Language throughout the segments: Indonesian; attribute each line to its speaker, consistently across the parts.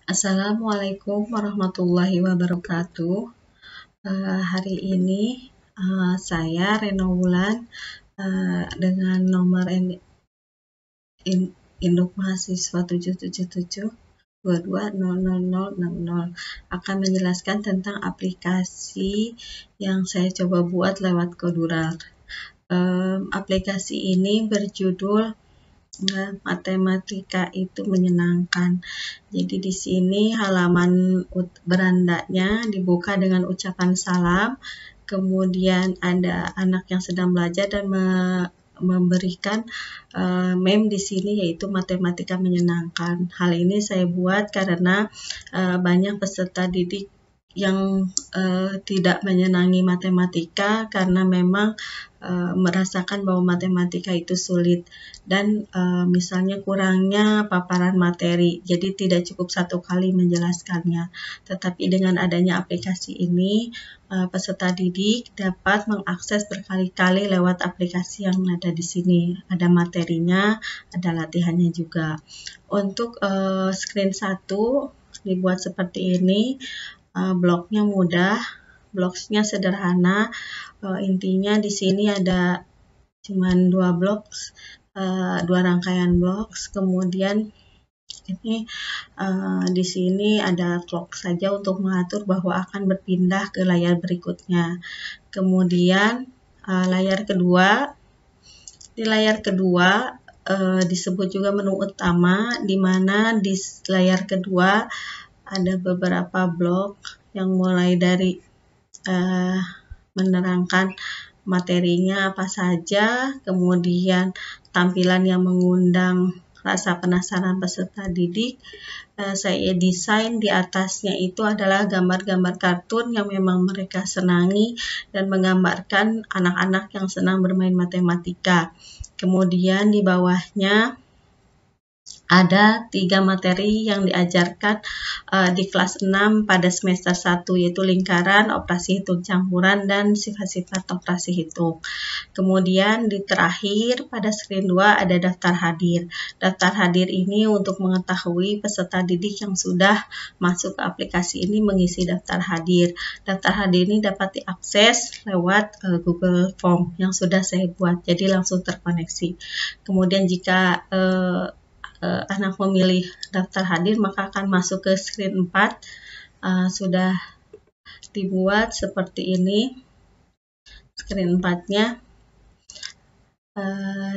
Speaker 1: Assalamualaikum warahmatullahi wabarakatuh. Hari ini saya Reno Wulan dengan nomor induk mahasiswa 777220000 akan menjelaskan tentang aplikasi yang saya coba buat lewat Kodural. Aplikasi ini berjudul Matematika itu menyenangkan. Jadi di sini halaman berandanya dibuka dengan ucapan salam, kemudian ada anak yang sedang belajar dan memberikan meme di sini yaitu matematika menyenangkan. Hal ini saya buat karena banyak peserta didik yang tidak menyenangi matematika karena memang merasakan bahwa matematika itu sulit dan misalnya kurangnya paparan materi, jadi tidak cukup satu kali menjelaskannya. Tetapi dengan adanya aplikasi ini, peserta didik dapat mengakses berkali-kali lewat aplikasi yang ada di sini. Ada materinya, ada latihannya juga. Untuk screen 1 dibuat seperti ini. Bloknya mudah, bloknya sederhana. Intinya di sini ada cuman 2 blok, 2 rangkaian blok. Kemudian ini di sini ada clock saja untuk mengatur bahwa akan berpindah ke layar berikutnya. Kemudian layar kedua, di layar kedua disebut juga menu utama, di mana di layar kedua ada beberapa blok yang mulai dari menerangkan materinya apa saja, kemudian tampilan yang mengundang rasa penasaran peserta didik. Saya desain di atasnya itu adalah gambar-gambar kartun yang memang mereka senangi dan menggambarkan anak-anak yang senang bermain matematika. Kemudian di bawahnya ada 3 materi yang diajarkan di kelas 6 pada semester 1, yaitu lingkaran, operasi hitung campuran, dan sifat-sifat operasi hitung. Kemudian di terakhir pada screen 2 ada daftar hadir. Daftar hadir ini untuk mengetahui peserta didik yang sudah masuk ke aplikasi ini mengisi daftar hadir. Daftar hadir ini dapat diakses lewat Google Form yang sudah saya buat, jadi langsung terkoneksi. Kemudian jika anak memilih daftar hadir, maka akan masuk ke screen 4. Sudah dibuat seperti ini screen 4-nya.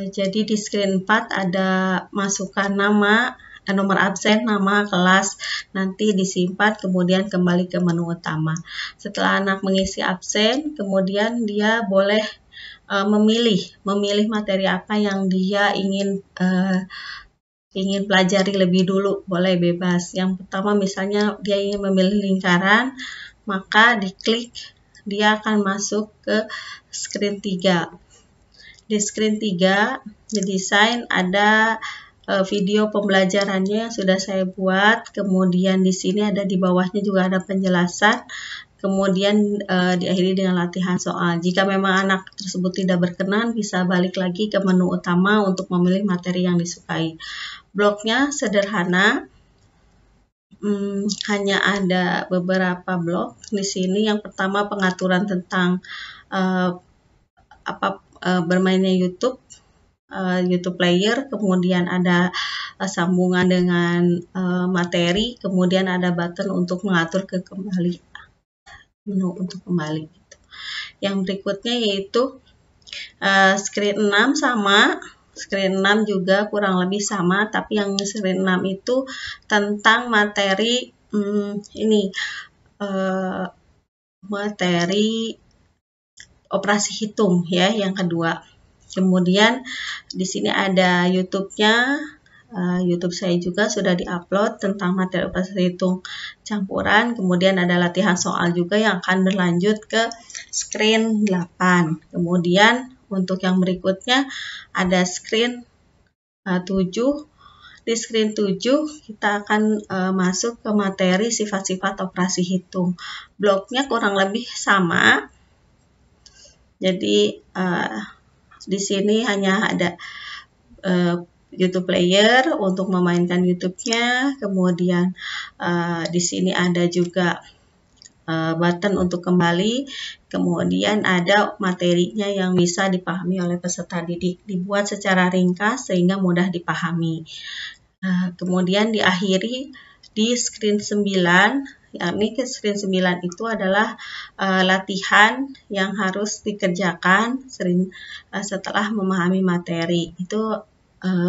Speaker 1: Jadi di screen 4 ada masukkan nama, nomor absen, nama, kelas, nanti disimpan, kemudian kembali ke menu utama. Setelah anak mengisi absen, kemudian dia boleh memilih materi apa yang dia ingin pelajari lebih dulu, boleh bebas. Yang pertama misalnya dia ingin memilih lingkaran, maka diklik, dia akan masuk ke screen 3. Di screen 3, di desain ada video pembelajarannya yang sudah saya buat, kemudian di sini ada di bawahnya juga ada penjelasan, kemudian diakhiri dengan latihan soal. Jika memang anak tersebut tidak berkenan, bisa balik lagi ke menu utama untuk memilih materi yang disukai. Bloknya sederhana, hanya ada beberapa blok di sini. Yang pertama pengaturan tentang bermainnya YouTube player, kemudian ada sambungan dengan materi, kemudian ada button untuk mengatur ke kembali, menu untuk kembali. Yang berikutnya yaitu screen 6 sama. Screen 6 juga kurang lebih sama, tapi yang screen 6 itu tentang materi materi operasi hitung ya, yang kedua. Kemudian di sini ada YouTube-nya. YouTube saya juga sudah diupload tentang materi operasi hitung campuran. Kemudian ada latihan soal juga yang akan berlanjut ke screen 8. Kemudian untuk yang berikutnya ada screen 7. Di screen 7 kita akan masuk ke materi sifat-sifat operasi hitung. Bloknya kurang lebih sama. Jadi di sini hanya ada YouTube Player untuk memainkan YouTube-nya. Kemudian di sini ada juga button untuk kembali, kemudian ada materinya yang bisa dipahami oleh peserta didik, dibuat secara ringkas sehingga mudah dipahami. Kemudian diakhiri di screen 9, yakni ke screen 9 itu adalah latihan yang harus dikerjakan setelah memahami materi. Itu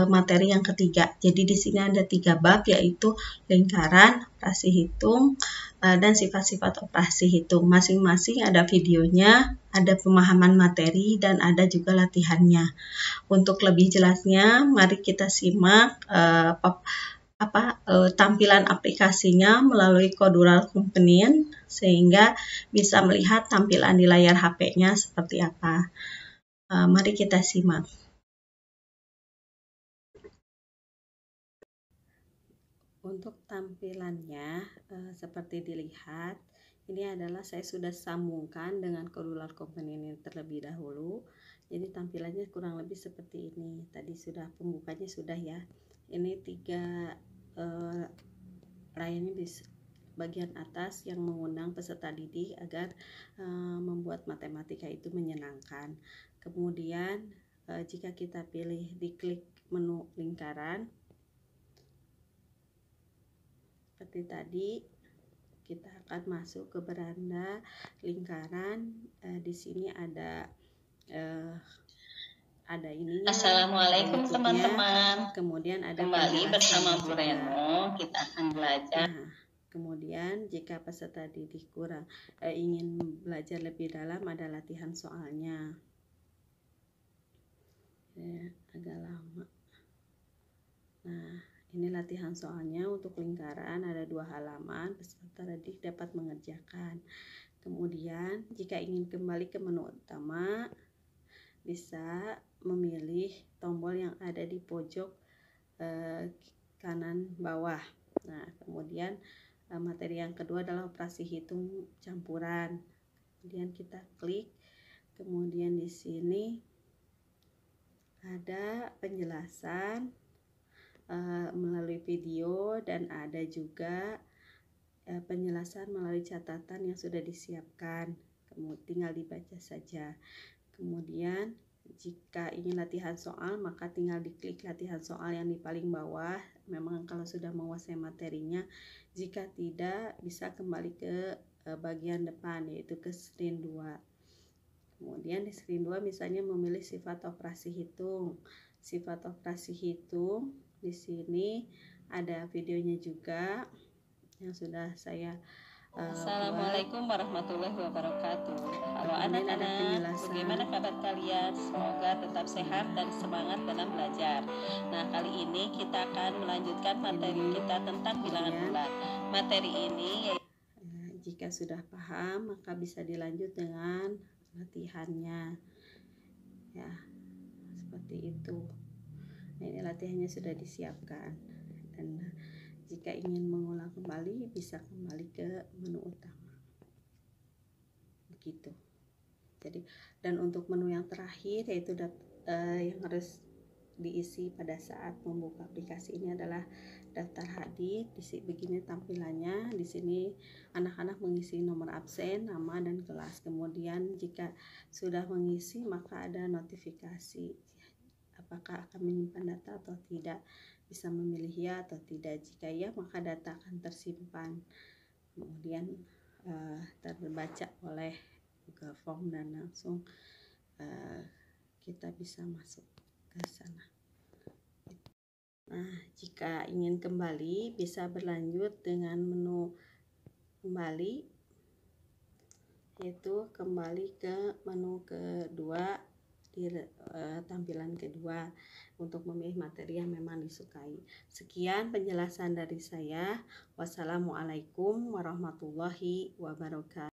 Speaker 1: materi yang ketiga. Jadi di sini ada 3 bab, yaitu lingkaran, operasi hitung, dan sifat-sifat operasi hitung. Masing-masing ada videonya, ada pemahaman materi, dan ada juga latihannya. Untuk lebih jelasnya, mari kita simak tampilan aplikasinya melalui Kodural Companion, sehingga bisa melihat tampilan di layar HP-nya seperti apa. Mari kita simak. Untuk tampilannya seperti dilihat, ini adalah saya sudah sambungkan dengan Kodural Companion ini terlebih dahulu. Jadi tampilannya kurang lebih seperti ini. Tadi sudah pembukanya sudah ya. Ini 3 layarnya di bagian atas yang mengundang peserta didik agar membuat matematika itu menyenangkan. Kemudian jika kita pilih diklik menu lingkaran, seperti tadi, kita akan masuk ke beranda lingkaran. Di sini ada ininya.
Speaker 2: Assalamualaikum teman-teman.
Speaker 1: Kemudian ada
Speaker 2: kembali bersama Bu Reno. Kita akan belajar.
Speaker 1: Kemudian jika peserta didik ingin belajar lebih dalam, ada latihan soalnya. Agak lama. Nah, ini latihan soalnya untuk lingkaran, ada 2 halaman, peserta didik dapat mengerjakan. Kemudian jika ingin kembali ke menu utama, bisa memilih tombol yang ada di pojok kanan bawah. Nah, kemudian materi yang kedua adalah operasi hitung campuran. Kemudian kita klik, kemudian di sini ada penjelasan melalui video, dan ada juga penjelasan melalui catatan yang sudah disiapkan. Kemudian tinggal dibaca saja. Kemudian jika ingin latihan soal, maka tinggal diklik latihan soal yang di paling bawah. Memang kalau sudah menguasai materinya, jika tidak bisa kembali ke bagian depan, yaitu ke screen 2. Kemudian di screen 2 misalnya memilih sifat operasi hitung. Sifat operasi hitung di sini ada videonya juga yang sudah saya
Speaker 2: Assalamualaikum warahmatullahi wabarakatuh. Halo anak-anak, bagaimana kabar kalian? Semoga tetap sehat dan semangat dalam belajar. Nah, kali ini kita akan melanjutkan materi kita tentang bilangan bulat. Materi ini
Speaker 1: jika sudah paham, maka bisa dilanjut dengan latihannya. Ya, seperti itu. Nah, ini latihannya sudah disiapkan. Dan jika ingin mengulang kembali, bisa kembali ke menu utama. Begitu. Jadi, dan untuk menu yang terakhir, yaitu yang harus diisi pada saat membuka aplikasi ini adalah daftar hadir. Begini tampilannya. Di sini anak-anak mengisi nomor absen, nama, dan kelas. Kemudian jika sudah mengisi, maka ada notifikasi apakah akan menyimpan data atau tidak. Bisa memilih ya atau tidak. Jika ya, maka data akan tersimpan, kemudian terbaca oleh Google Form, dan langsung kita bisa masuk ke sana. Nah, jika ingin kembali, bisa berlanjut dengan menu kembali, yaitu kembali ke menu kedua di tampilan kedua untuk memilih materi yang memang disukai. Sekian penjelasan dari saya. Wassalamualaikum warahmatullahi wabarakatuh.